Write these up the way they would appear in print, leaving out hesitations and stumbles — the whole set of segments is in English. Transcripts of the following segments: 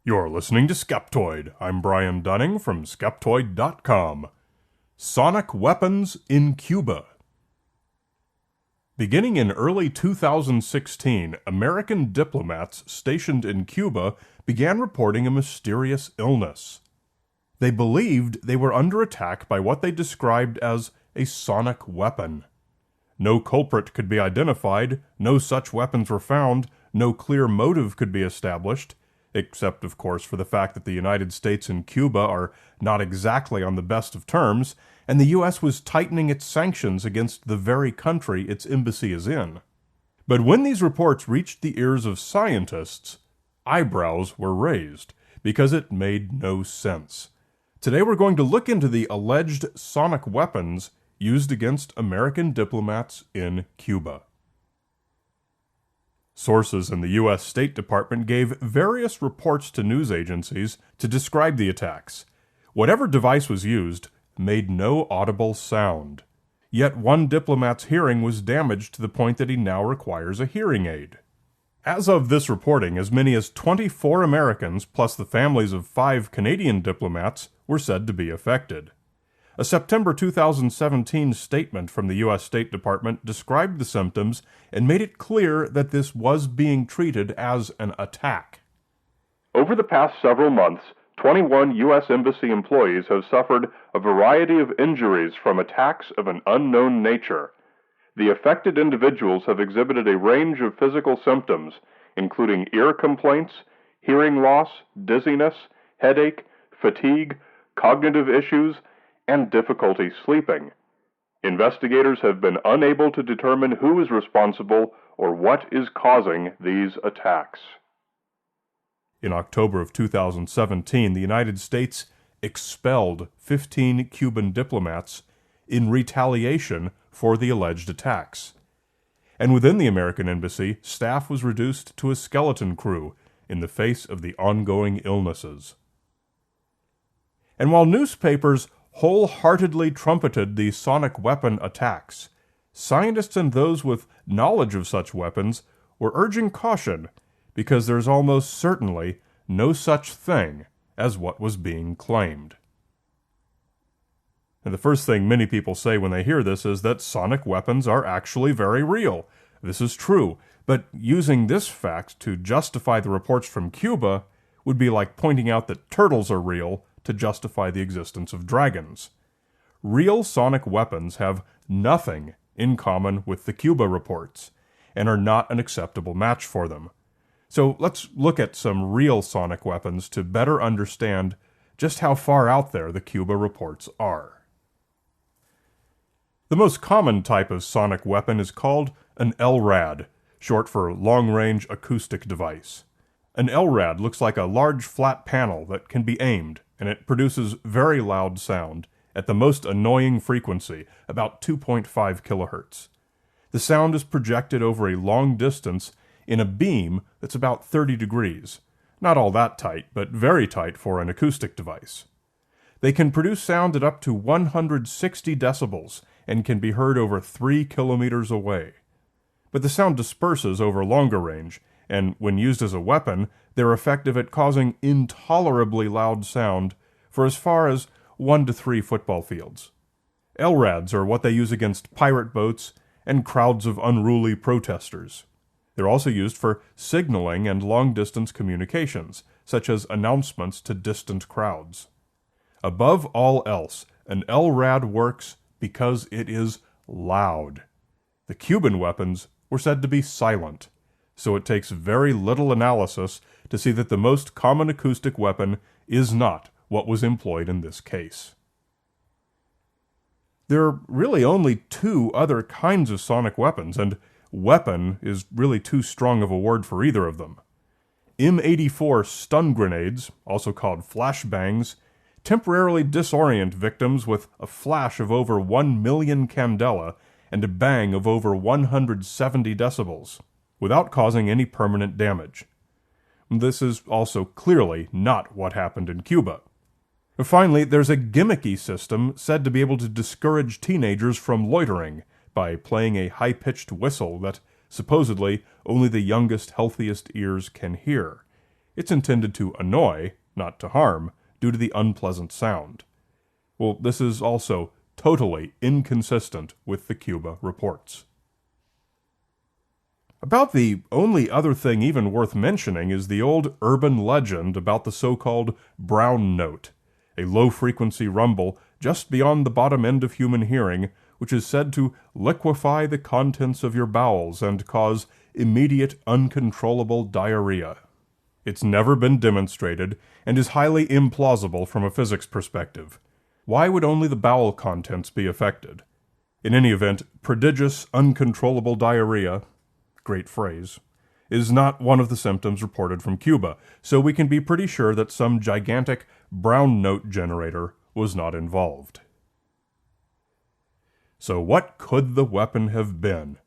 You're listening to Skeptoid. I'm Brian Dunning from Skeptoid.com. Sonic weapons in Cuba. Beginning in early 2016, American diplomats stationed in Cuba began reporting a mysterious illness. They believed they were under attack by what they described as a sonic weapon. No culprit could be identified, no such weapons were found, no clear motive could be established, except, of course, for the fact that the United States and Cuba are not exactly on the best of terms, and the U.S. was tightening its sanctions against the very country its embassy is in. But when these reports reached the ears of scientists, eyebrows were raised, because it made no sense. Today we're going to look into the alleged sonic weapons used against American diplomats in Cuba. Sources in the U.S. State Department gave various reports to news agencies to describe the attacks. Whatever device was used made no audible sound. Yet one diplomat's hearing was damaged to the point that he now requires a hearing aid. As of this reporting, as many as 24 Americans, plus the families of 5 Canadian diplomats, were said to be affected. A September 2017 statement from the U.S. State Department described the symptoms and made it clear that this was being treated as an attack. Over the past several months, 21 U.S. Embassy employees have suffered a variety of injuries from attacks of an unknown nature. The affected individuals have exhibited a range of physical symptoms, including ear complaints, hearing loss, dizziness, headache, fatigue, cognitive issues, and difficulty sleeping. Investigators have been unable to determine who is responsible or what is causing these attacks. In October of 2017, the United States expelled 15 Cuban diplomats in retaliation for the alleged attacks. And within the American embassy, staff was reduced to a skeleton crew in the face of the ongoing illnesses. And while newspapers wholeheartedly trumpeted the sonic weapon attacks, scientists and those with knowledge of such weapons were urging caution because there's almost certainly no such thing as what was being claimed. And the first thing many people say when they hear this is that sonic weapons are actually very real. This is true, but using this fact to justify the reports from Cuba would be like pointing out that turtles are real to justify the existence of dragons. Real sonic weapons have nothing in common with the Cuba reports, and are not an acceptable match for them. So let's look at some real sonic weapons to better understand just how far out there the Cuba reports are. The most common type of sonic weapon is called an LRAD, short for Long-Range Acoustic Device. An LRAD looks like a large flat panel that can be aimed, and it produces very loud sound at the most annoying frequency, about 2.5 kilohertz. The sound is projected over a long distance in a beam that's about 30 degrees. Not all that tight, but very tight for an acoustic device. They can produce sound at up to 160 decibels and can be heard over 3 kilometers away. But the sound disperses over longer range, and when used as a weapon, they're effective at causing intolerably loud sound for as far as 1 to 3 football fields. LRADs are what they use against pirate boats and crowds of unruly protesters. They're also used for signaling and long-distance communications, such as announcements to distant crowds. Above all else, an LRAD works because it is loud. The Cuban weapons were said to be silent, so it takes very little analysis to see that the most common acoustic weapon is not what was employed in this case. There are really only 2 other kinds of sonic weapons, and weapon is really too strong of a word for either of them. M84 stun grenades, also called flashbangs, temporarily disorient victims with a flash of over 1 million candela and a bang of over 170 decibels, without causing any permanent damage. This is also clearly not what happened in Cuba. Finally, there's a gimmicky system said to be able to discourage teenagers from loitering by playing a high-pitched whistle that supposedly only the youngest, healthiest ears can hear. It's intended to annoy, not to harm, due to the unpleasant sound. Well, this is also totally inconsistent with the Cuba reports. About the only other thing even worth mentioning is the old urban legend about the so-called brown note, a low-frequency rumble just beyond the bottom end of human hearing, which is said to liquefy the contents of your bowels and cause immediate uncontrollable diarrhea. It's never been demonstrated and is highly implausible from a physics perspective. Why would only the bowel contents be affected? In any event, prodigious uncontrollable diarrhea, great phrase, is not one of the symptoms reported from Cuba, so we can be pretty sure that some gigantic brown note generator was not involved. So what could the weapon have been?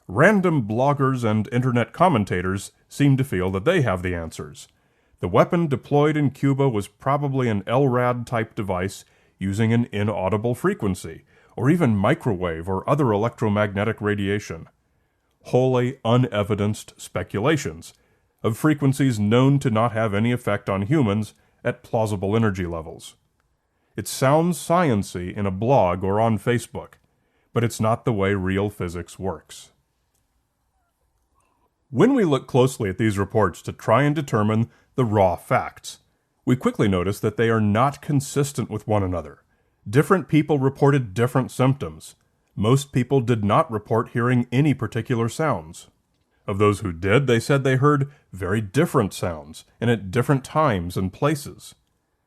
Random bloggers and internet commentators seem to feel that they have the answers. The weapon deployed in Cuba was probably an LRAD-type device using an inaudible frequency, or even microwave or other electromagnetic radiation. Wholly unevidenced speculations of frequencies known to not have any effect on humans at plausible energy levels. It sounds science-y in a blog or on Facebook, but it's not the way real physics works. When we look closely at these reports to try and determine the raw facts, we quickly notice that they are not consistent with one another. Different people reported different symptoms. Most people did not report hearing any particular sounds. Of those who did, they said they heard very different sounds, and at different times and places.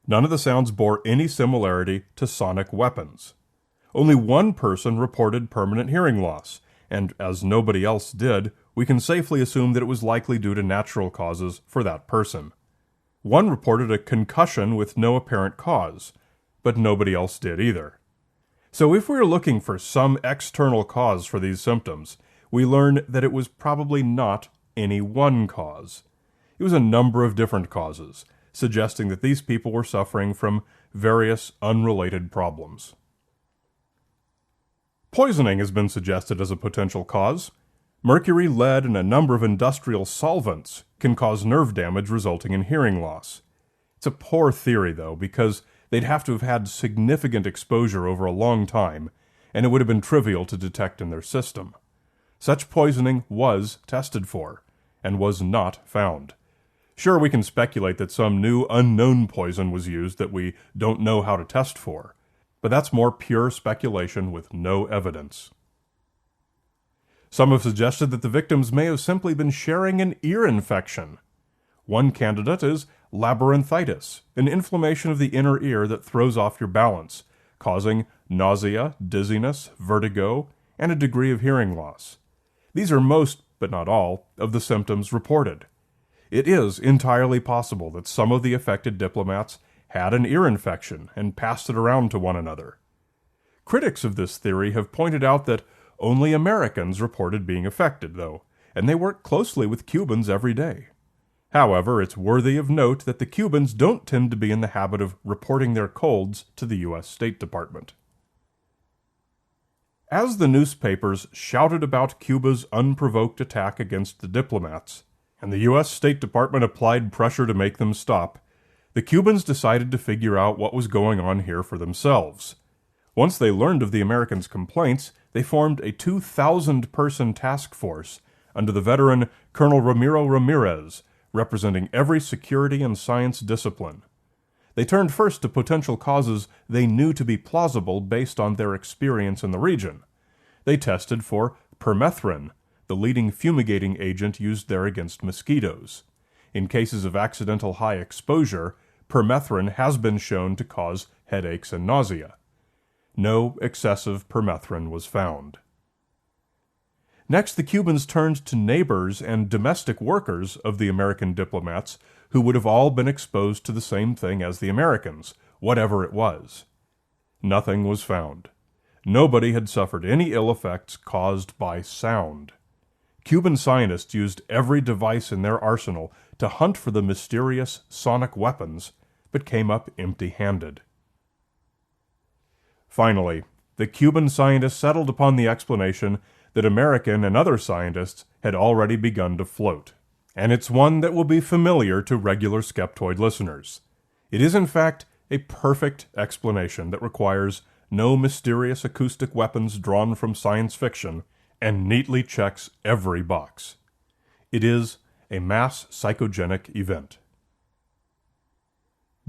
None of the sounds bore any similarity to sonic weapons. Only one person reported permanent hearing loss, and as nobody else did, we can safely assume that it was likely due to natural causes for that person. One reported a concussion with no apparent cause, but nobody else did either. So if we are looking for some external cause for these symptoms, we learn that it was probably not any one cause. It was a number of different causes, suggesting that these people were suffering from various unrelated problems. Poisoning has been suggested as a potential cause. Mercury, lead, and a number of industrial solvents can cause nerve damage resulting in hearing loss. It's a poor theory, though, because they'd have to have had significant exposure over a long time, and it would have been trivial to detect in their system. Such poisoning was tested for, and was not found. Sure, we can speculate that some new unknown poison was used that we don't know how to test for, but that's more pure speculation with no evidence. Some have suggested that the victims may have simply been sharing an ear infection. One candidate is labyrinthitis, an inflammation of the inner ear that throws off your balance, causing nausea, dizziness, vertigo, and a degree of hearing loss. These are most, but not all, of the symptoms reported. It is entirely possible that some of the affected diplomats had an ear infection and passed it around to one another. Critics of this theory have pointed out that only Americans reported being affected, though, and they work closely with Cubans every day. However, it's worthy of note that the Cubans don't tend to be in the habit of reporting their colds to the U.S. State Department. As the newspapers shouted about Cuba's unprovoked attack against the diplomats, and the U.S. State Department applied pressure to make them stop, the Cubans decided to figure out what was going on here for themselves. Once they learned of the Americans' complaints, they formed a 2,000-person task force under the veteran Colonel Ramiro Ramirez, representing every security and science discipline. They turned first to potential causes they knew to be plausible based on their experience in the region. They tested for permethrin, the leading fumigating agent used there against mosquitoes. In cases of accidental high exposure, permethrin has been shown to cause headaches and nausea. No excessive permethrin was found. Next, the Cubans turned to neighbors and domestic workers of the American diplomats who would have all been exposed to the same thing as the Americans, whatever it was. Nothing was found. Nobody had suffered any ill effects caused by sound. Cuban scientists used every device in their arsenal to hunt for the mysterious sonic weapons, but came up empty-handed. Finally, the Cuban scientists settled upon the explanation that American and other scientists had already begun to float. and it's one that will be familiar to regular Skeptoid listeners. It is, in fact, a perfect explanation that requires no mysterious acoustic weapons drawn from science fiction and neatly checks every box. It is a mass psychogenic event.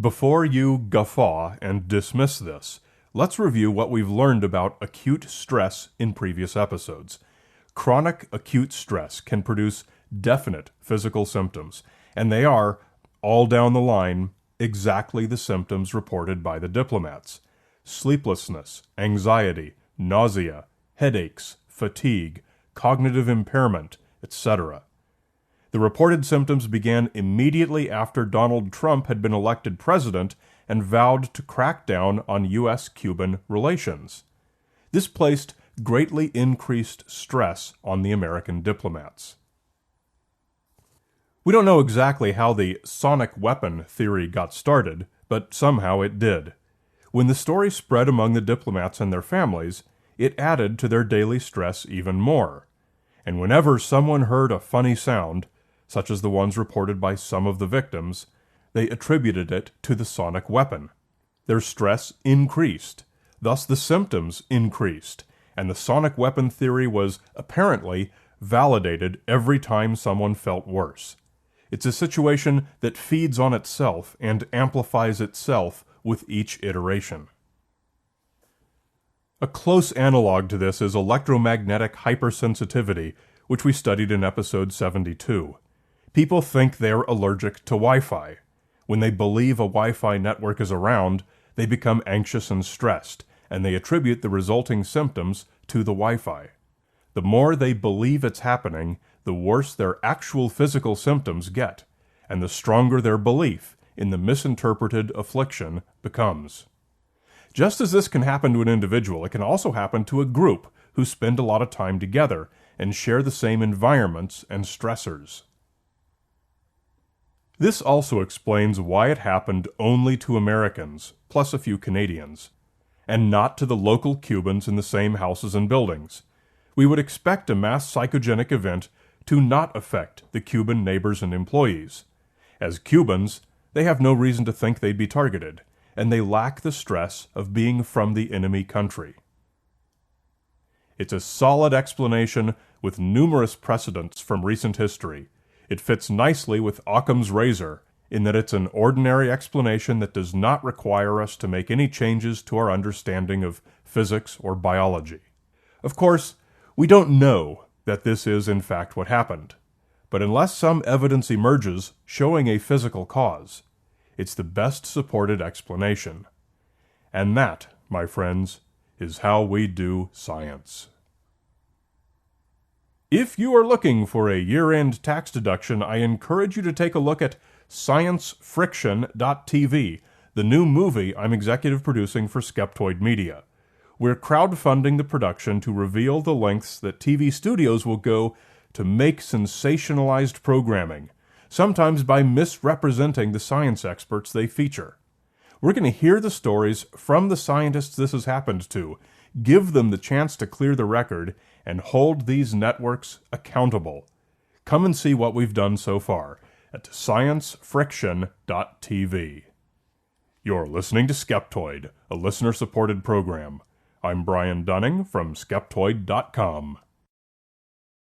Before you guffaw and dismiss this, let's review what we've learned about acute stress in previous episodes. Chronic acute stress can produce definite physical symptoms, and they are, all down the line, exactly the symptoms reported by the diplomats: sleeplessness, anxiety, nausea, headaches, fatigue, cognitive impairment, etc. The reported symptoms began immediately after Donald Trump had been elected president and vowed to crack down on U.S.-Cuban relations. This placed greatly increased stress on the American diplomats. We don't know exactly how the sonic weapon theory got started, but somehow it did. When the story spread among the diplomats and their families, it added to their daily stress even more. And whenever someone heard a funny sound, such as the ones reported by some of the victims, they attributed it to the sonic weapon. Their stress increased, thus the symptoms increased, and the sonic weapon theory was apparently validated every time someone felt worse. It's a situation that feeds on itself and amplifies itself with each iteration. A close analog to this is electromagnetic hypersensitivity, which we studied in episode 72. People think they're allergic to Wi-Fi. When they believe a Wi-Fi network is around, they become anxious and stressed, and they attribute the resulting symptoms to the Wi-Fi. The more they believe it's happening, the worse their actual physical symptoms get, and the stronger their belief in the misinterpreted affliction becomes. Just as this can happen to an individual, it can also happen to a group who spend a lot of time together and share the same environments and stressors. This also explains why it happened only to Americans, plus a few Canadians, and not to the local Cubans in the same houses and buildings. We would expect a mass psychogenic event to not affect the Cuban neighbors and employees. As Cubans, they have no reason to think they'd be targeted, and they lack the stress of being from the enemy country. It's a solid explanation with numerous precedents from recent history. It fits nicely with Occam's razor in that it's an ordinary explanation that does not require us to make any changes to our understanding of physics or biology. Of course, we don't know that this is in fact what happened, but unless some evidence emerges showing a physical cause, it's the best supported explanation. And that, my friends, is how we do science. If you are looking for a year-end tax deduction, I encourage you to take a look at sciencefriction.tv, the new movie I'm executive producing for Skeptoid Media. We're crowdfunding the production to reveal the lengths that TV studios will go to make sensationalized programming, sometimes by misrepresenting the science experts they feature. We're going to hear the stories from the scientists this has happened to, give them the chance to clear the record, and hold these networks accountable. Come and see what we've done so far at sciencefriction.tv. You're listening to Skeptoid, a listener-supported program. I'm Brian Dunning from Skeptoid.com.